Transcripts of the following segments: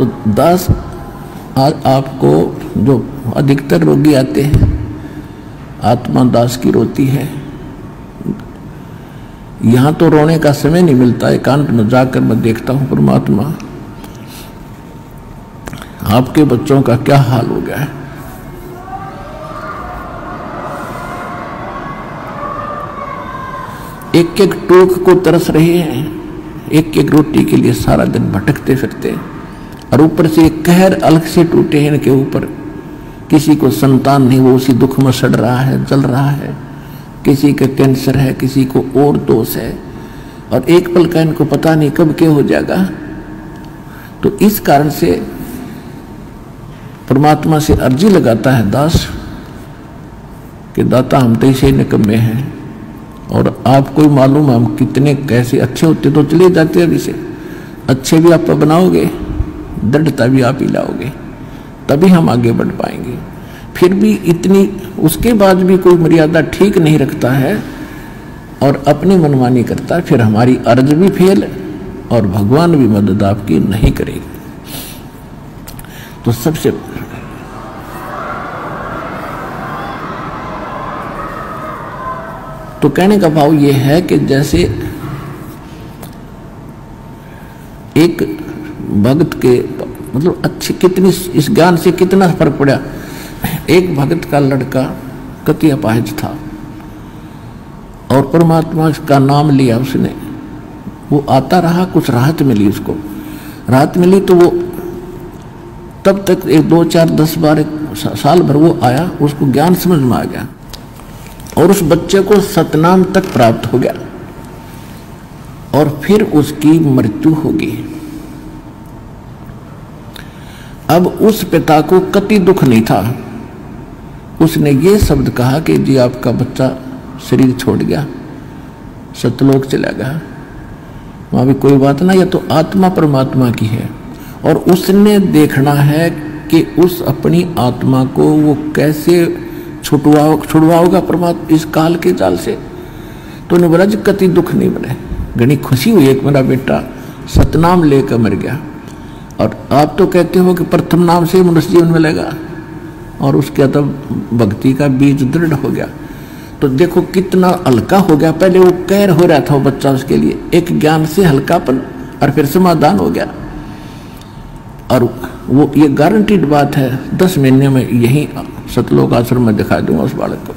तो दास आज आपको जो अधिकतर रोगी आते हैं, आत्मा दास की रोती है। यहां तो रोने का समय नहीं मिलता, एकांत में जाकर मैं देखता हूं परमात्मा आपके बच्चों का क्या हाल हो गया है। एक एक टूक को तरस रहे हैं, एक एक रोटी के लिए सारा दिन भटकते फिरते, और ऊपर से एक कहर अलग से टूटे हैं इनके ऊपर। किसी को संतान नहीं, वो उसी दुख में सड़ रहा है, जल रहा है। किसी का कैंसर है, किसी को और दोष है, और एक पल का इनको पता नहीं कब क्या हो जाएगा। तो इस कारण से परमात्मा से अर्जी लगाता है दास कि दाता हम तो इसे निकम्मे हैं, और आपको ही मालूम हम कितने कैसे अच्छे होते तो चले जाते। अभी से अच्छे भी आप बनाओगे, दृढ़ता भी आप ही लाओगे, तभी हम आगे बढ़ पाएंगे। फिर भी इतनी उसके बाद भी कोई मर्यादा ठीक नहीं रखता है और अपनी मनमानी करता है, फिर हमारी अर्ज भी फेल और भगवान भी मदद आपकी नहीं करेगी। तो सबसे तो कहने का भाव ये है कि जैसे एक भक्त के मतलब अच्छी कितनी इस ज्ञान से कितना फर्क पड़ा। एक भक्त का लड़का कति अपाहिज था और परमात्मा का नाम लिया उसने, वो आता रहा, कुछ राहत मिली उसको। राहत मिली तो वो तब तक 1 2 4 10 12 साल भर वो आया, उसको ज्ञान समझ में आ गया और उस बच्चे को सतनाम तक प्राप्त हो गया और फिर उसकी मृत्यु होगी। अब उस पिता को कति दुख नहीं था। उसने ये शब्द कहा कि जी आपका बच्चा शरीर छोड़ गया, सतलोक चला गया, वहां भी कोई बात ना, यह तो आत्मा परमात्मा की है और उसने देखना है कि उस अपनी आत्मा को वो कैसे छुड़वाओगा परमात्मा इस काल के जाल से। तो उन्हें बोला जी कति दुख नहीं बने, घनी खुशी हुई एक मेरा बेटा सतनाम लेकर मर गया। और आप तो कहते हो कि प्रथम नाम से मनुष्य जीवन मिलेगा, और उसके तब भक्ति का बीज दृढ़ हो गया। तो देखो कितना हल्का हो गया। पहले वो कहर हो रहा था वो बच्चा, उसके लिए एक ज्ञान से हल्कापन और फिर समाधान हो गया। और वो ये गारंटीड बात है, 10 महीने में यही सतलोक आश्रम में दिखा दूंगा उस बालक को,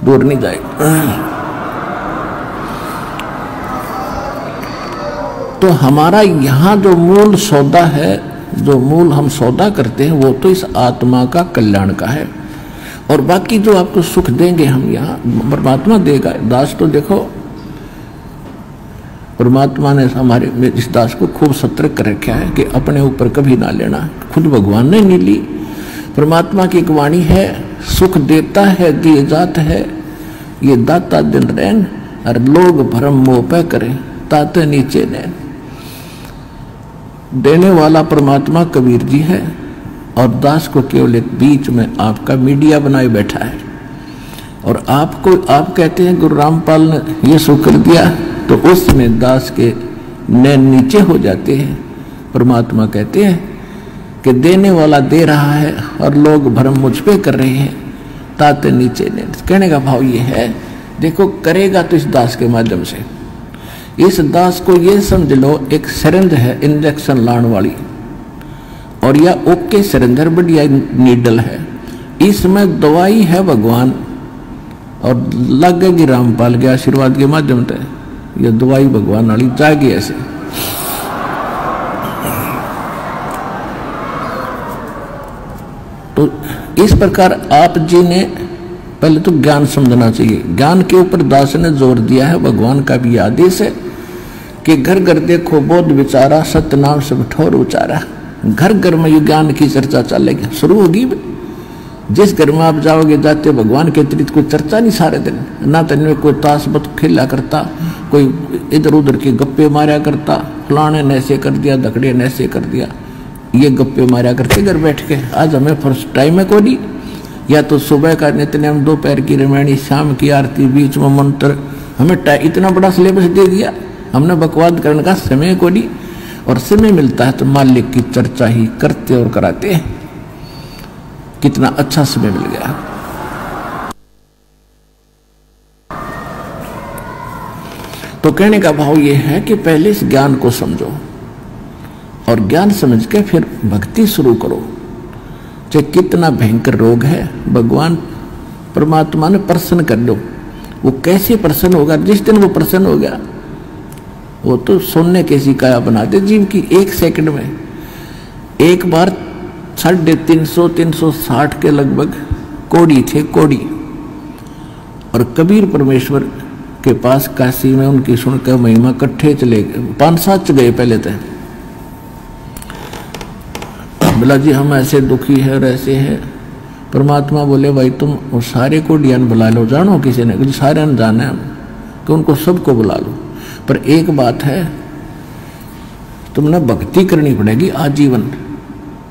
दूर नहीं जाएगा। तो हमारा यहाँ जो मूल सौदा है, जो मूल हम सौदा करते हैं, वो तो इस आत्मा का कल्याण का है। और बाकी जो आपको सुख देंगे हम यहाँ परमात्मा देगा। दास तो देखो परमात्मा ने हमारे इस दास को खूब सतर्क कर रखा है कि अपने ऊपर कभी ना लेना। खुद भगवान ने नहीं ली, परमात्मा की एक वाणी है, सुख देता है दिए जात है, ये दाता दिन रैन और लोग भरम मोह पे करें ताते नीचे नैन। देने वाला परमात्मा कबीर जी है और दास को केवल एक बीच में आपका मीडिया बनाए बैठा है। और आपको आप कहते हैं गुरु रामपाल ने ये सुख कर दिया, तो उसमें दास के नैन नीचे हो जाते हैं। परमात्मा कहते हैं कि देने वाला दे रहा है और लोग भ्रम मुझ पे कर रहे हैं ताते नीचे नैन। कहने का भाव ये है, देखो करेगा तो इस दास के माध्यम से। इस दास को ये समझ लो एक सिरिंज है इंजेक्शन लाने वाली, और यह ओके सिरिंजर बढ़िया नीडल है, इसमें दवाई है भगवान और लगेगी रामपाल के आशीर्वाद के माध्यम से। यह दवाई भगवान वाली जाएगी ऐसे। तो इस प्रकार आप जी ने पहले तो ज्ञान समझना चाहिए। ज्ञान के ऊपर दास ने जोर दिया है, भगवान का भी आदेश है कि घर घर देखो बोध विचारा, सत्य नाम सब ठोर उचारा। घर घर में ये ज्ञान की चर्चा चलेगी, शुरू होगी। जिस घर में आप जाओगे जाते भगवान के अतिरिक्त कोई चर्चा नहीं सारे दिन, ना तो इनमें कोई ताश बत खेला करता, कोई इधर उधर के गप्पे मारा करता, फलाने ने ऐसे कर दिया, धकड़े ने ऐसे कर दिया, ये गप्पे मारा करते घर बैठ के। आज हमें फर्स्ट टाइम है कोई, या तो सुबह का नित्यनेम, दोपहर की रामायणी, शाम की आरती, बीच में मंत्र, हमें इतना बड़ा सिलेबस दे दिया, हमने बकवाद करने का समय को नहीं। और समय मिलता है तो मालिक की चर्चा ही करते और कराते हैं। कितना अच्छा समय मिल गया। तो कहने का भाव यह है कि पहले इस ज्ञान को समझो और ज्ञान समझ के फिर भक्ति शुरू करो। चाहे कितना भयंकर रोग है, भगवान परमात्मा ने प्रसन्न कर दो। वो कैसे प्रसन्न होगा? जिस दिन वो प्रसन्न हो गया, वो तो सोने कैसी काया बना दे जीव की। 1 सेकंड में एक बार 350-360 के लगभग कोड़ी थे, कोड़ी। और कबीर परमेश्वर के पास काशी में उनकी सुनकर महिमा इकट्ठे चले गए, 5-7 गए पहले थे। बोला जी हम ऐसे दुखी है और ऐसे है। परमात्मा बोले भाई तुम वो सारे को डियान बुला लो, जानो किसी ने? सारे ने जाना है तो उनको सबको बुला लो, पर एक बात है, तुमने भक्ति करनी पड़ेगी आजीवन।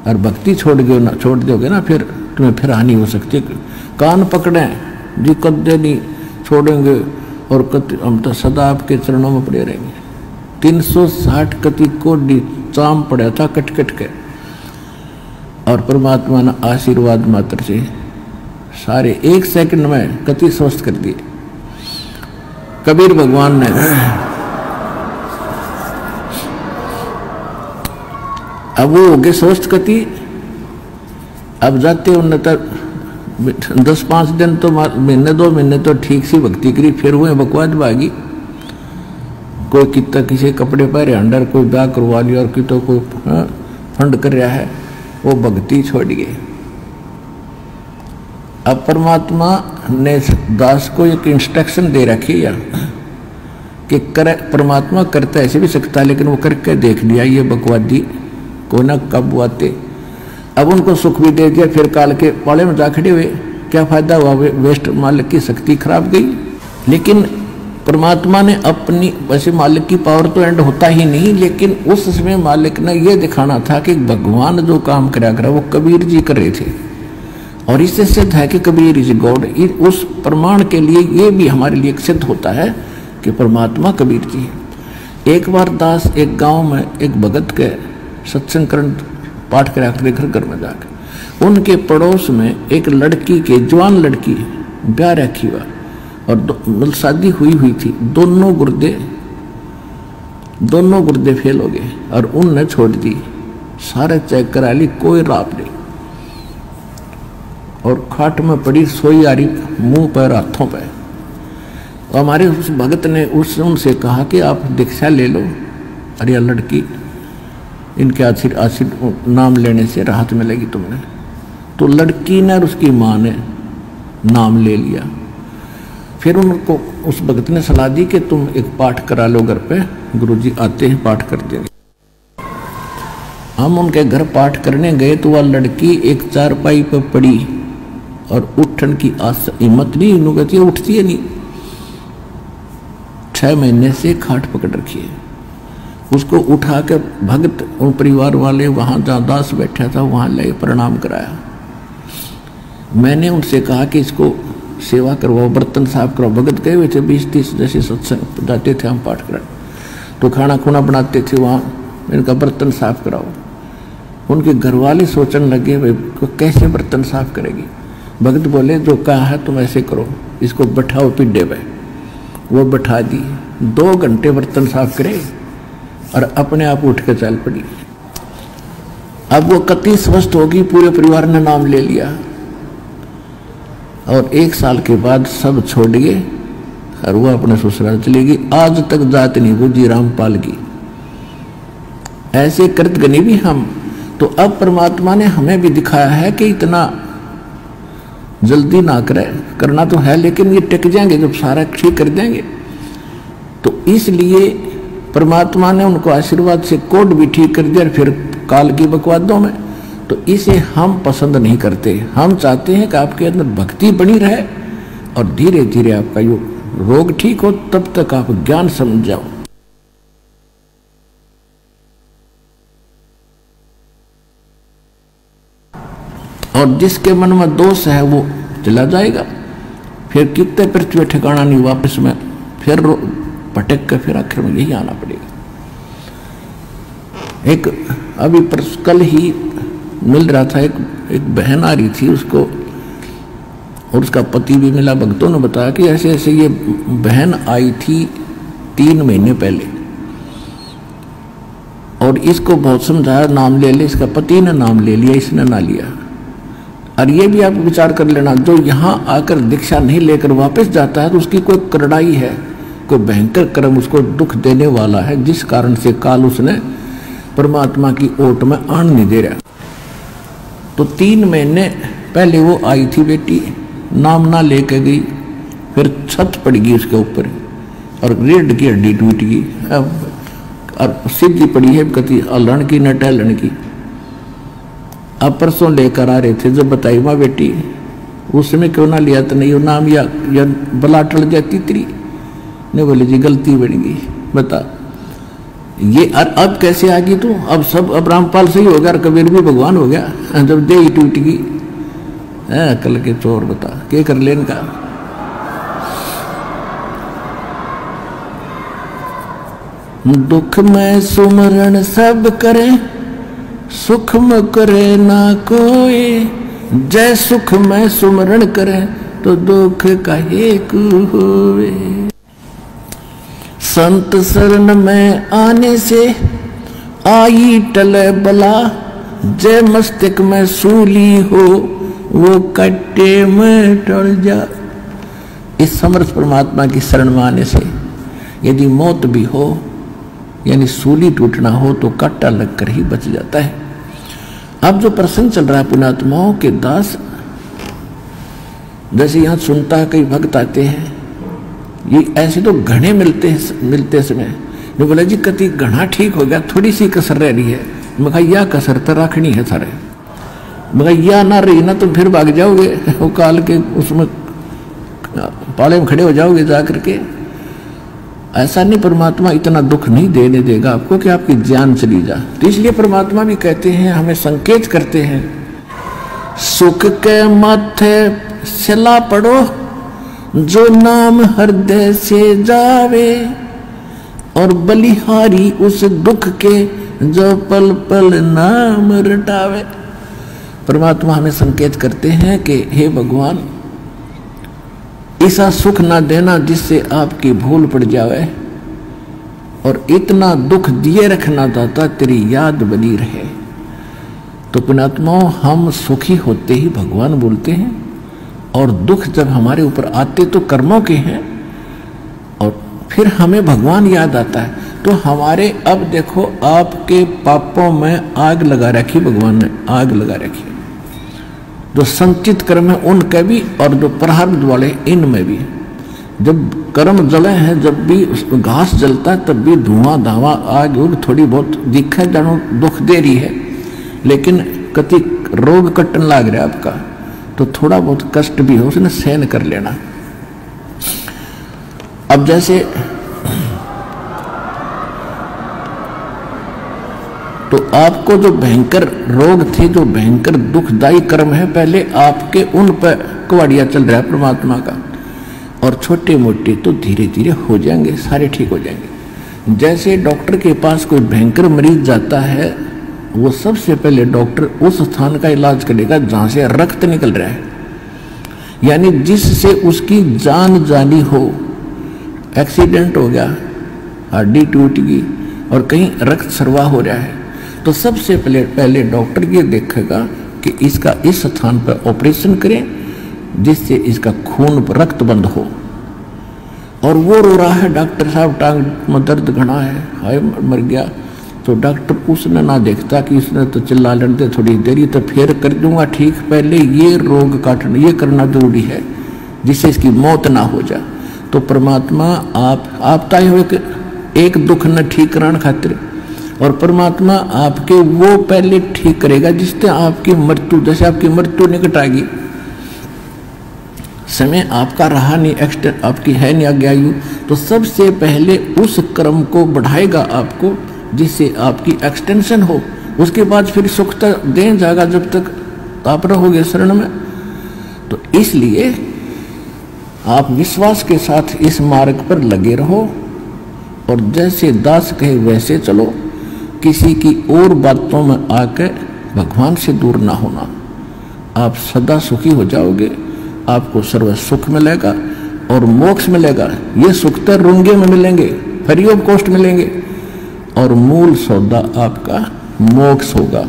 और भक्ति छोड़ दोगे ना फिर तुम्हें फिर हानि हो सकती है। कान पकड़े जी, कदे नहीं छोड़ेंगे और हम तो सदा आपके चरणों में पड़े रहेंगे। 360 कति को चाम पड़ा था कट कट के, और परमात्मा ने आशीर्वाद मात्र से सारे 1 सेकंड में कति स्वस्थ कर दिए। कबीर भगवान ने अब वो हो गए स्वस्थ कति। अब जाते उन्हें तक 10-5 दिन तो महीने 2 महीने तो ठीक सी भक्ति करी, फिर हुए बकवाद भागी। कोई कितना किसी कपड़े पहरे अंडर, कोई ब्याह करवा लिया और कितो कोई फंड कर रहा है, वो भक्ति छोड़ गए। अब परमात्मा ने दास को एक इंस्ट्रक्शन दे रखी है कि परमात्मा करता ऐसे भी सकता है, लेकिन वो करके देख लिया ये बकवादी को ना कब आते। अब उनको सुख भी दे दिया, फिर काल के पाले में जा खड़े हुए, क्या फायदा हुआ? वेस्ट, मालिक की शक्ति खराब गई। लेकिन परमात्मा ने अपनी, वैसे मालिक की पावर तो एंड होता ही नहीं, लेकिन उस समय मालिक ने यह दिखाना था कि भगवान जो काम करा वो कबीर जी कर रहे थे। और इससे सिद्ध है कि कबीर इज गॉड। उस प्रमाण के लिए ये भी हमारे लिए सिद्ध होता है कि परमात्मा कबीर जी है। एक बार दास एक गांव में एक भगत के सत्संग करण पाठ करा कर घर में जाकर, उनके पड़ोस में एक लड़की के, जवान लड़की, ब्याह रखी हुआ और शादी हुई थी। दोनों गुर्दे फेल हो गए और उनने छोड़ दी। सारे चेक करा ली, कोई राप नहीं, और खाट में पड़ी सोई आ रही, मुंह पर हाथों पर। हमारे उस भगत ने उनसे कहा कि आप दीक्षा ले लो, अरे यह लड़की, इनके आशीर्वाद नाम लेने से राहत मिलेगी तुमने। तो लड़की ने और उसकी माँ ने नाम ले लिया। फिर उनको उस भगत ने सलाह दी कि तुम एक पाठ करा लो घर पे, गुरुजी आते हैं पाठ कर देंगे। हम उनके घर पाठ करने गए तो वह लड़की एक चारपाई पर पड़ी और उठन की हिम्मत नहीं, नुगती उठती है नहीं। 6 महीने से खाट पकड़ रखी है। उसको उठा के भगत उन परिवार वाले वहां जहाँ दास बैठा था वहां ले प्रणाम कराया। मैंने उनसे कहा कि इसको सेवा करवाओ, बर्तन साफ कराओ। भगत गए हुए थे 20-30 जैसे सत्संग जाते थे हम पाठ कर, तो खाना खुना बनाते थे वहाँ, इनका बर्तन साफ कराओ। उनके घर वाले सोचने लगे भाई कैसे बर्तन साफ करेगी। भगत बोले जो कहा है तुम ऐसे करो, इसको बैठाओ पिड्डे पे। वो बैठा दी, 2 घंटे बर्तन साफ करे और अपने आप उठ के चल पड़ी। अब वो कति स्वस्थ होगी, पूरे परिवार ने नाम ले लिया और 1 साल के बाद सब छोड़ गए और वो अपने ससुराल चली गई। आज तक जात नहीं बुझी रामपाल की। ऐसे कृत गनी भी हम। तो अब परमात्मा ने हमें भी दिखाया है कि इतना जल्दी ना करे, करना तो है लेकिन ये टिक जाएंगे जब सारा ठीक कर देंगे। तो इसलिए परमात्मा ने उनको आशीर्वाद से कोड भी ठीक कर दिया, फिर काल की बकवादों में। तो इसे हम पसंद नहीं करते। हम चाहते हैं कि आपके अंदर भक्ति बनी रहे और धीरे धीरे आपका यो रोग ठीक हो, तब तक आप ज्ञान समझ जाओ। और जिसके मन में दोष है वो चला जाएगा। फिर कितने पृथ्वी ठिकाना नहीं, वापस में फिर भटक कर फिर आखिर में यही आना पड़ेगा। एक अभी कल ही मिल रहा था, एक बहन आ रही थी, उसको और उसका पति भी मिला। भक्तों ने बताया कि ऐसे ऐसे ये बहन आई थी 3 महीने पहले और इसको बहुत समझाया, नाम ले ले, इसका पति ने नाम ले लिया, इसने ना लिया। और ये भी आप विचार कर लेना, जो यहाँ आकर दीक्षा नहीं लेकर वापस जाता है तो उसकी कोई करड़ाई है, कोई भयंकर कर्म उसको दुख देने वाला है, जिस कारण से काल उसने परमात्मा की ओट में आन नहीं दे रहा। तो 3 महीने पहले वो आई थी बेटी, नाम ना लेके गई, फिर छत पड़ गई उसके ऊपर और रीढ़ की हड्डी टूट गई, अब सीधी पड़ी है कति अलण की न टहलन की। अब परसों लेकर आ रहे थे, जब बताई माँ बेटी उस समय क्यों ना लिया, तो नहीं वो नाम या बला टल जाती तेरी। नहीं बोले जी गलती बन गई, बता ये अब कैसे आ गई तू? अब सब, अब रामपाल सही हो गया और कबीर भी भगवान हो गया, जब दे ही टूट गई। कल के चोर बता क्या कर लेन का। दुख में सुमरण सब करे, सुख में करे ना कोई, जय सुख में सुमरण करे तो दुख काहे को होवे। संत शरण में आने से आई टले बला, जय मस्तक में सूली हो वो कट्टे में टल जा। इस समर्थ परमात्मा की शरण में आने से यदि मौत भी हो यानी सूली टूटना हो तो कट्टा लगकर ही बच जाता है। अब जो प्रसंग चल रहा है पुण्यात्माओं के दास, जैसे यहां सुनता है कई भक्त आते हैं, ये ऐसे तो घने मिलते समय जो बोला जी कति घना ठीक हो गया, थोड़ी सी कसर रह रही है। मैं या कसर तो रखनी है सारे, मैं या ना रही ना तो फिर भाग जाओगे वो काल के उसमें पाले में खड़े हो जाओगे जा करके। ऐसा नहीं, परमात्मा इतना दुख नहीं देने देगा आपको कि आपकी जान चली जा। तो इसलिए परमात्मा भी कहते हैं, हमें संकेत करते हैं, सुख के माथे सिला पड़ो जो नाम हृदय से जावे, और बलिहारी उस दुख के जो पल पल नाम रटावे। परमात्मा हमें संकेत करते हैं कि हे भगवान, ऐसा सुख ना देना जिससे आपकी भूल पड़ जावे, और इतना दुख दिए रखना दाता तेरी याद बनी रहे। तो पुण्यात्माओं, हम सुखी होते ही भगवान बोलते हैं, और दुख जब हमारे ऊपर आते तो कर्मों के हैं, और फिर हमें भगवान याद आता है। तो हमारे, अब देखो आपके पापों में आग लगा रखी, भगवान ने आग लगा रखी, जो संचित कर्म है उनके भी और जो प्रारब्ध वाले इनमें भी। जब कर्म जले हैं, जब भी घास जलता है तब भी धुआं धावा आग उग थोड़ी बहुत दिखे जानो दुख दे रही है, लेकिन कति रोग कटन लाग रहा है आपका तो थोड़ा बहुत कष्ट भी हो उसने सहन कर लेना। अब जैसे तो आपको जो भयंकर रोग थे, जो भयंकर दुखदायी कर्म है, पहले आपके उन पर कुवाड़िया चल रहा है परमात्मा का, और छोटे मोटे तो धीरे धीरे हो जाएंगे, सारे ठीक हो जाएंगे। जैसे डॉक्टर के पास कोई भयंकर मरीज जाता है, वो सबसे पहले डॉक्टर उस स्थान का इलाज करेगा जहां से रक्त निकल रहा है, यानी जिससे उसकी जान जानी हो। एक्सीडेंट हो गया, हड्डी टूट गई और कहीं रक्त सर्वा हो रहा है, तो सबसे पहले डॉक्टर ये देखेगा कि इसका इस स्थान पर ऑपरेशन करें जिससे इसका खून रक्त बंद हो। और वो रो रहा है, डॉक्टर साहब टांग में दर्द घना है, हाय मर गया, तो डॉक्टर उसने ना देखता कि इसने तो चिल्ला लड़ते थोड़ी देरी तो फिर कर दूंगा ठीक, पहले ये रोग काटना ये करना जरूरी है जिससे इसकी मौत ना हो जाए। तो परमात्मा आप ताई हो एक दुख न ठीक कराने खातिर, और परमात्मा आपके वो पहले ठीक करेगा जिससे आपकी मृत्यु, जैसे आपकी मृत्यु निकट आ गई, समय आपका रहा नहीं, आपकी है नहीं आज्ञायु, तो सबसे पहले उस कर्म को बढ़ाएगा आपको जिससे आपकी एक्सटेंशन हो। उसके बाद फिर सुख तक दे जाएगा जब तक आप रहोगे शरण में। तो इसलिए आप विश्वास के साथ इस मार्ग पर लगे रहो, और जैसे दास कहे वैसे चलो, किसी की और बातों में आके भगवान से दूर ना होना। आप सदा सुखी हो जाओगे, आपको सर्व सुख मिलेगा और मोक्ष मिलेगा। ये सुख तो रुंगे में मिलेंगे, फ्री ऑफ कॉस्ट मिलेंगे, और मूल सौदा आपका मोक्ष होगा,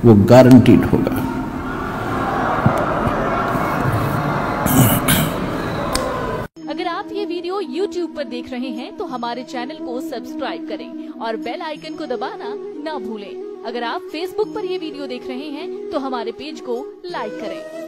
वो गारंटीड होगा। अगर आप ये वीडियो YouTube पर देख रहे हैं तो हमारे चैनल को सब्सक्राइब करें और बेल आइकन को दबाना ना भूलें। अगर आप Facebook पर ये वीडियो देख रहे हैं तो हमारे पेज को लाइक करें।